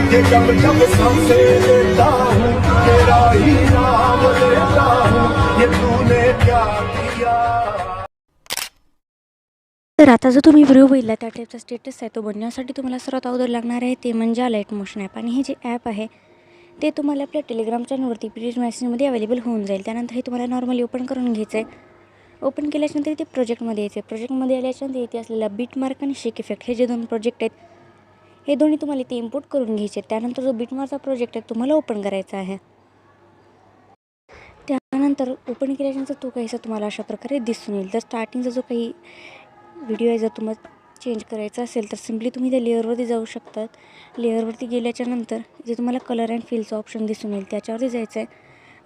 ये जब जब सांसें लेता हूँ तेरा ही नाम लेता हूँ, ये तूने क्या किया। तर आता जो तुम्ही व्हिडिओ बघितला त्या टाईपचा स्टेटस आहे तो बनवण्यासाठी तुम्हाला सर्वात अगोदर लागणार आहे ते म्हणजे अलाइट मोशन ॲप. आणि हे जे ॲप आहे ते तुम्हाला आपल्या टेलिग्राम चॅनलवरती पीडीएफ मेसेजमध्ये अवेलेबल होऊन जाईल. त्यानंतर हे तुम्हाला नॉर्मली ओपन करून घ्यायचं आहे. ओपन केल्याच्यानंतर इथे प्रोजेक्टमध्ये यायचं आहे. प्रोजेक्टमध्ये आल्याच्यानंतर इथे असलेला बीटमार्क आणि शेक इफेक्ट हे जे दोन प्रोजेक्ट आहेत हे दोन्ही तुम्हाला इथे इम्पोर्ट करून घ्यायचे आहेत. त्यानंतर जो बीटमार्कचा प्रोजेक्ट आहे तुम्हाला ओपन करायचा आहे. त्यानंतर ओपन केल्याच्यानंतर तो काहीसा तुम्हाला अशा प्रकारे दिसून येईल. तर स्टार्टिंगचा जो काही व्हिडिओ आहे जर तुम्हाला चेंज करायचा असेल तर सिम्पली तुम्ही त्या लेअरवरती जाऊ शकतात. लेअरवरती गेल्याच्यानंतर जे तुम्हाला कलर अँड फिलचं ऑप्शन दिसून येईल त्याच्यावरती जायचं आहे.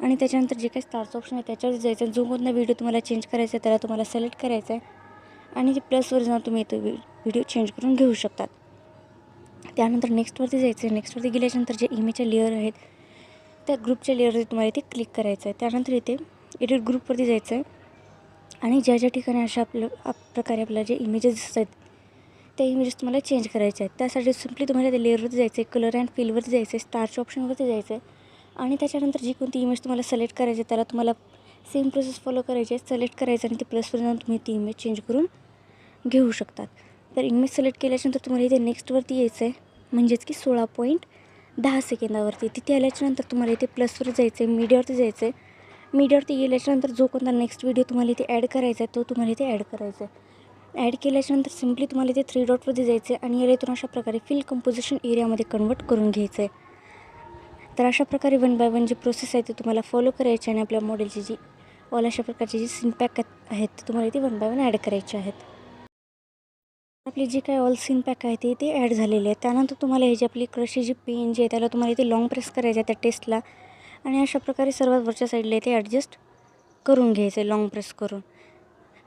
आणि त्याच्यानंतर जे काही स्टारचं ऑप्शन आहे त्याच्यावरती जायचं आहे. जो कोणता व्हिडिओ तुम्हाला चेंज करायचा आहे त्याला तुम्हाला सिलेक्ट करायचं आहे आणि जे प्लसवर जाऊन तुम्ही तो व्हिडिओ चेंज करून घेऊ शकतात. त्यानंतर नेक्स्टवरती जायचं आहे. नेक्स्टवरती गेल्याच्यानंतर जे इमेजच्या लेअर आहेत त्या ग्रुपच्या लेअरवरती तुम्हाला इथे क्लिक करायचं आहे. त्यानंतर इथे एडिट ग्रुपवरती जायचं आहे आणि ज्या ठिकाणी अशा प्रकारे आपल्याला जे इमेजेस दिसत आहेत त्या इमेजेस तुम्हाला चेंज करायचे आहेत. त्यासाठी सिम्पली तुम्हाला त्या लेअरवरती जायचं आहे, कलर अँड फिलवरती जायचं आहे, स्टारच्या ऑप्शनवरती जायचं आहे आणि त्याच्यानंतर जी कोणती इमेज तुम्हाला सिलेक्ट करायची आहे त्याला तुम्हाला सेम प्रोसेस फॉलो करायची आहे. सिलेक्ट करायचं आणि ते प्लसवर जाऊन तुम्ही ती इमेज चेंज करून घेऊ शकतात. तर इमेज सिलेक्ट केल्याच्यानंतर तुम्हाला इथे नेक्स्टवरती यायचं आहे म्हणजेच की 16.10 सेकंदावरती. तिथे आल्याच्यानंतर तुम्हाला इथे प्लसवर जायचं आहे, मीडियावरती जायचं आहे. मीडियावरती गेल्याच्यानंतर जो कोणता नेक्स्ट व्हिडिओ तुम्हाला इथे ॲड करायचा आहे तो तुम्हाला इथे ॲड करायचा आहे. ॲड केल्याच्यानंतर सिम्पली तुम्हाला इथे 3 डॉटवरती जायचं आहे आणि याला इथून अशा प्रकारे फिल कंपोजिशन एरियामध्ये कन्वर्ट करून घ्यायचं आहे. तर अशा प्रकारे 1 बाय 1 जी प्रोसेस आहे ती तुम्हाला फॉलो करायची आणि आपल्या मॉडेलची जी अशा प्रकारची जी सीन पॅक आहेत ते तुम्हाला इथे 1 बाय 1 ॲड करायचे आहेत. आपली जी काय ऑल सीन पॅक आहे ते ॲड झालेले आहे. त्यानंतर तुम्हाला हे जी आपली क्रशची जी पेन जी आहे त्याला तुम्हाला इथे लॉंग प्रेस करायचं आहे त्या टेस्टला आणि अशा प्रकारे सर्वात वरच्या साईडला इथे ॲडजस्ट करून घ्यायचं आहे लॉंग प्रेस करून.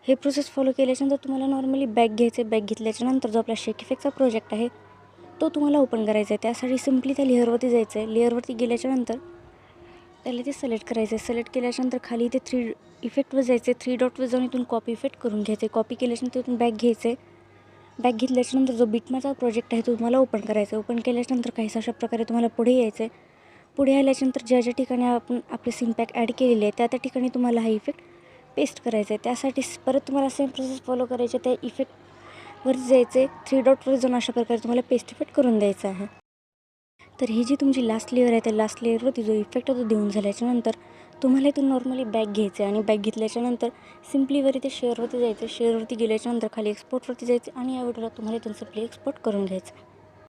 हे प्रोसेस फॉलो केल्याच्यानंतर तुम्हाला नॉर्मली बॅक घ्यायचं आहे. बॅक घेतल्याच्यानंतर जो आपला शेक इफेक्टचा प्रोजेक्ट आहे तो तुम्हाला ओपन करायचा आहे. त्यासाठी सिम्पली त्या लेअरवरती जायचं आहे. लेअरवरती गेल्याच्यानंतर त्याला ते सिलेक्ट करायचं आहे. सिलेक्ट केल्याच्यानंतर खाली इथे 3 इफेक्टवर जायचं आहे. 3 डॉटवर जाऊन इथून कॉपी इफेक्ट करून घ्यायचं आहे. कॉपी केल्याच्यानंतर इथून बॅक घ्यायचं आहे. बॅक घेतल्याच्यानंतर जो बीटमार्कचा प्रोजेक्ट आहे तो तुम्हाला ओपन करायचा आहे. ओपन केल्याच्यानंतर काहीसा अशा प्रकारे तुम्हाला पुढे यायचं आहे. पुढे आल्याच्यानंतर ज्या ठिकाणी आपण आपले सीन पॅक ॲड केलेले आहे त्या ठिकाणी तुम्हाला हा इफेक्ट पेस्ट करायचा आहे. त्यासाठी परत तुम्हाला सेम प्रोसेस फॉलो करायची. त्या इफेक्टवर जायचं आहे. 3 डॉटवर जाऊन अशा प्रकारे तुम्हाला पेस्ट इफेक्ट करून द्यायचा आहे. तर ही जी तुमची लास्ट लेअर आहे त्या लास्ट लेअरवरती जो इफेक्ट आहे तो देऊन झाल्याच्यानंतर तुम्हाला इथून नॉर्मली बॅक घ्यायचं आहे आणि बॅक घेतल्याच्यानंतर सिम्पलीवर इथे शेअरवरती जायचं. शेअरवरती गेल्याच्यानंतर खाली एक्सपोर्टवरती जायचं आणि या व्हिडिओला तुम्हाला इथून सिम्पली एक्सपोर्ट करून घ्यायचं.